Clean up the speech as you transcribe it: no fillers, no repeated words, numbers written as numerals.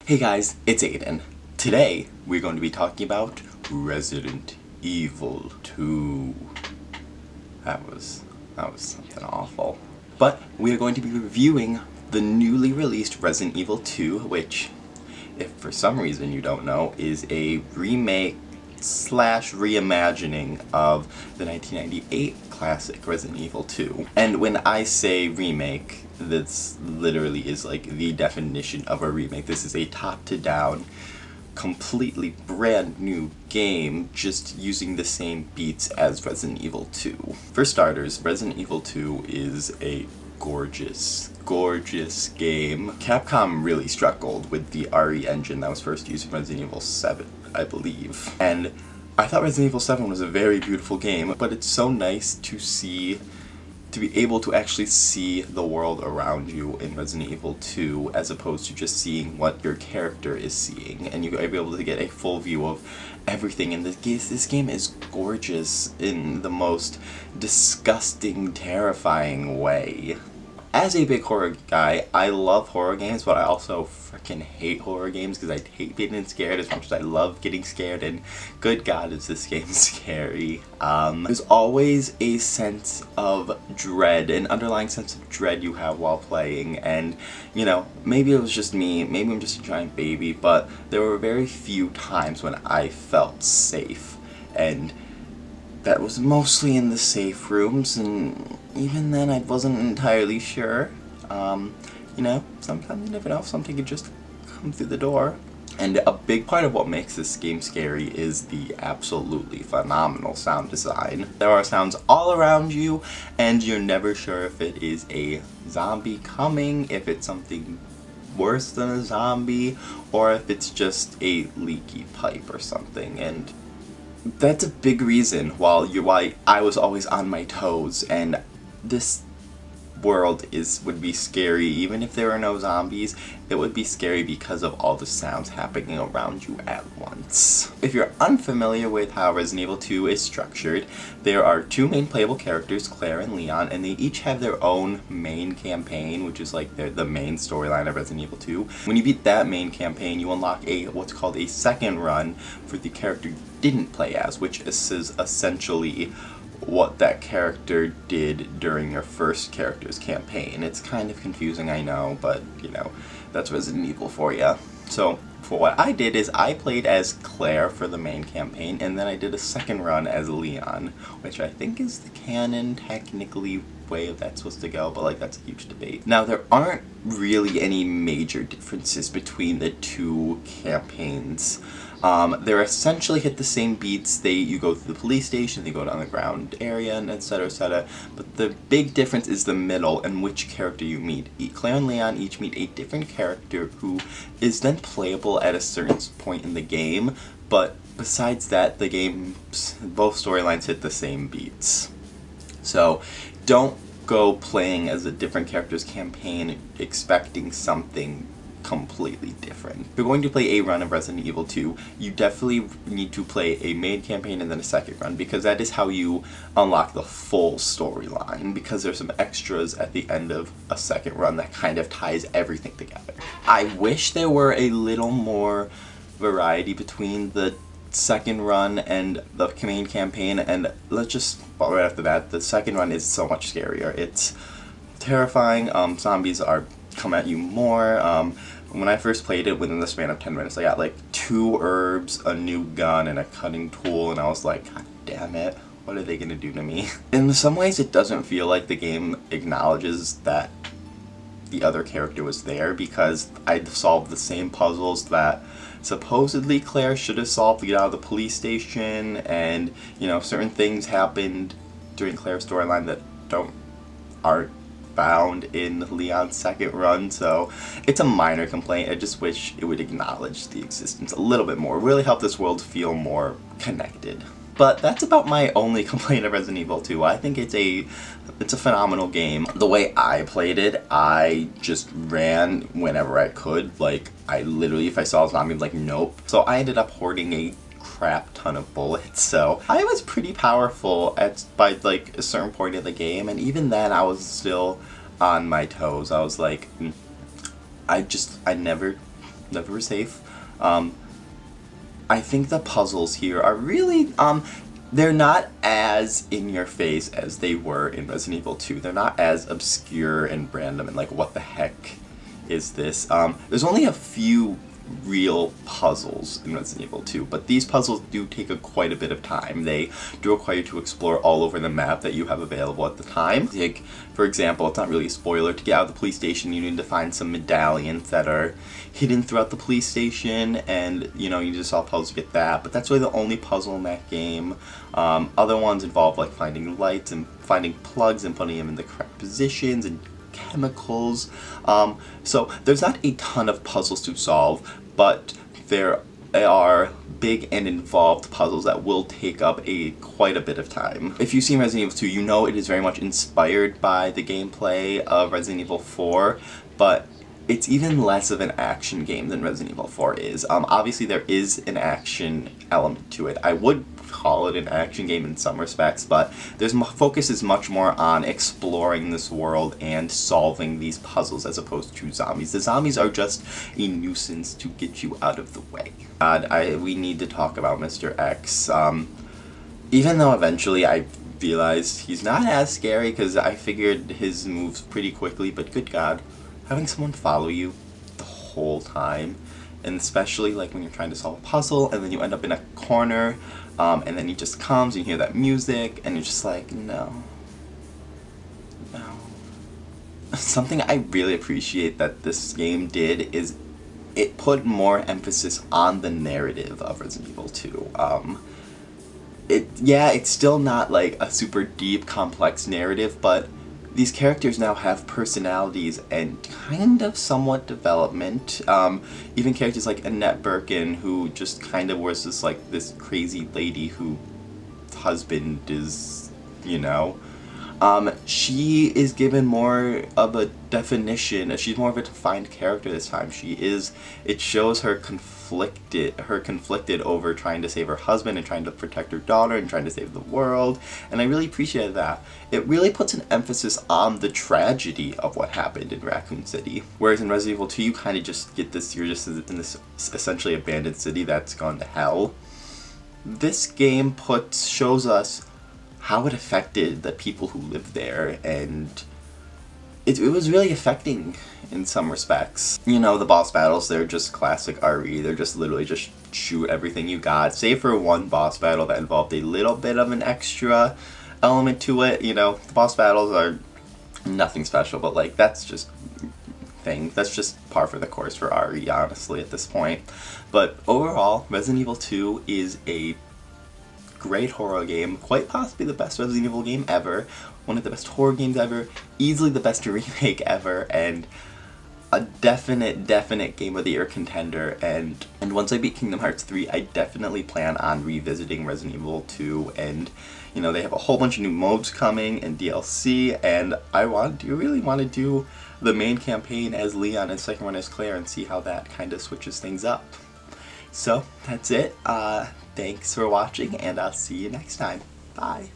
Hey guys, it's Aiden. Today, we're going to be talking about Resident Evil 2. That was something awful. But we are going to be reviewing the newly released Resident Evil 2, which, if for some reason you don't know, is a remake slash reimagining of the 1998 classic Resident Evil 2. And when I say remake, this literally is like the definition of a remake. This is a top-to-down, completely brand new game, just using the same beats as Resident Evil 2. For starters, Resident Evil 2 is a gorgeous game. Capcom really struck gold with the RE engine that was first used in Resident Evil 7, I believe. And I thought Resident Evil 7 was a very beautiful game, but it's so nice to be able to actually see the world around you in Resident Evil 2 as opposed to just seeing what your character is seeing, and you're able to get a full view of everything in this game. This game is gorgeous in the most disgusting, terrifying way. As a big horror guy, I love horror games, but I also freaking hate horror games because I hate being scared as much as I love getting scared, and good God, is this game scary. There's always a sense of dread, an underlying sense of dread you have while playing, and, you know, maybe it was just me, maybe I'm just a giant baby, but there were very few times when I felt safe, and that was mostly in the safe rooms, and even then I wasn't entirely sure. You know, sometimes you never know if something could just come through the door. And a big part of what makes this game scary is the absolutely phenomenal sound design. There are sounds all around you, and you're never sure if it is a zombie coming, if it's something worse than a zombie, or if it's just a leaky pipe or something. And that's a big reason why I was always on my toes, and this world would be scary even if there were no zombies. It would be scary because of all the sounds happening around you at once. If you're unfamiliar with how Resident Evil 2 is structured, there are two main playable characters, Claire and Leon, and they each have their own main campaign, which is like the main storyline of Resident Evil 2. When you beat that main campaign, you unlock what's called a second run for the character you didn't play as, which is essentially what that character did during your first character's campaign. It's kind of confusing, I know, but, you know, that's Resident Evil for ya. So, for what I did is I played as Claire for the main campaign, and then I did a second run as Leon, which I think is the canon, technically, way that's supposed to go, but, like, that's a huge debate. Now, there aren't really any major differences between the two campaigns. They're essentially hit the same beats. You go through the police station, they go to the underground area, and etc., etc. But the big difference is the middle and which character you meet. Claire and Leon each meet a different character who is then playable at a certain point in the game, but besides that, the game's both storylines hit the same beats. So, don't go playing as a different character's campaign expecting something completely different. If you're going to play a run of Resident Evil 2, you definitely need to play a main campaign and then a second run, because that is how you unlock the full storyline, because there's some extras at the end of a second run that kind of ties everything together. I wish there were a little more variety between the second run and the main campaign, and let's just, well, right after that, the second run is so much scarier. It's terrifying. Zombies come at you more. When I first played it, within the span of 10 minutes, I got like 2 herbs, a new gun, and a cutting tool, and I was like, God damn it, what are they gonna do to me? In some ways, it doesn't feel like the game acknowledges that the other character was there, because I solved the same puzzles that supposedly Claire should have solved to get out of the police station, and, you know, certain things happened during Claire's storyline that aren't found in Leon's second run, so it's a minor complaint. I just wish it would acknowledge the existence a little bit more, really help this world feel more connected. But that's about my only complaint of Resident Evil 2. I think it's a phenomenal game. The way I played it, I just ran whenever I could. Like, I literally, if I saw a zombie, I'm like, nope. So I ended up hoarding a crap ton of bullets, so I was pretty powerful by like a certain point in the game, and even then I was still on my toes. I was like, I never never safe. I think the puzzles here are really, they're not as in your face as they were in Resident Evil 2. They're not as obscure and random and like, what the heck is this? There's only a few real puzzles in Resident Evil 2, but these puzzles do take quite a bit of time. They do require you to explore all over the map that you have available at the time. Like, for example, it's not really a spoiler, to get out of the police station you need to find some medallions that are hidden throughout the police station, and you know, you just solve puzzles to get that, but that's really the only puzzle in that game. Other ones involve like finding lights and finding plugs and putting them in the correct positions and chemicals. So there's not a ton of puzzles to solve, but there are big and involved puzzles that will take up quite a bit of time. If you've seen Resident Evil 2, you know it is very much inspired by the gameplay of Resident Evil 4, but it's even less of an action game than Resident Evil 4 is. Obviously there is an action element to it. I would call it an action game in some respects, but there's focus is much more on exploring this world and solving these puzzles as opposed to zombies. The zombies are just a nuisance to get you out of the way. We need to talk about Mr. X. Even though eventually I realized he's not as scary because I figured his moves pretty quickly, but good God, having someone follow you the whole time, and especially like when you're trying to solve a puzzle and then you end up in a corner, and then he just comes and you hear that music and you're just like, no. Something I really appreciate that this game did is it put more emphasis on the narrative of Resident Evil 2. It's still not like a super deep, complex narrative, but these characters now have personalities and kind of somewhat development. Even characters like Annette Birkin, who just kind of was just like this crazy lady whose husband is, you know, she is given more of a definition. She's more of a defined character this time. It shows her conflicted over trying to save her husband and trying to protect her daughter and trying to save the world, and I really appreciated that. It really puts an emphasis on the tragedy of what happened in Raccoon City. Whereas in Resident Evil 2, you kind of just get this, you're just in this essentially abandoned city that's gone to hell. This game shows us how it affected the people who lived there, and it was really affecting in some respects. You know, the boss battles, they're just classic RE. They're just literally just shoot everything you got, save for one boss battle that involved a little bit of an extra element to it. You know, the boss battles are nothing special, but like that's just par for the course for RE, honestly, at this point. But overall, Resident Evil 2 is a great horror game, quite possibly the best Resident Evil game ever, one of the best horror games ever, easily the best remake ever, and a definite Game of the Year contender. And once I beat Kingdom Hearts 3, I definitely plan on revisiting Resident Evil 2, and you know, they have a whole bunch of new modes coming and DLC, and I really want to do the main campaign as Leon and second one as Claire and see how that kind of switches things up. So that's it. Thanks for watching, and I'll see you next time. Bye.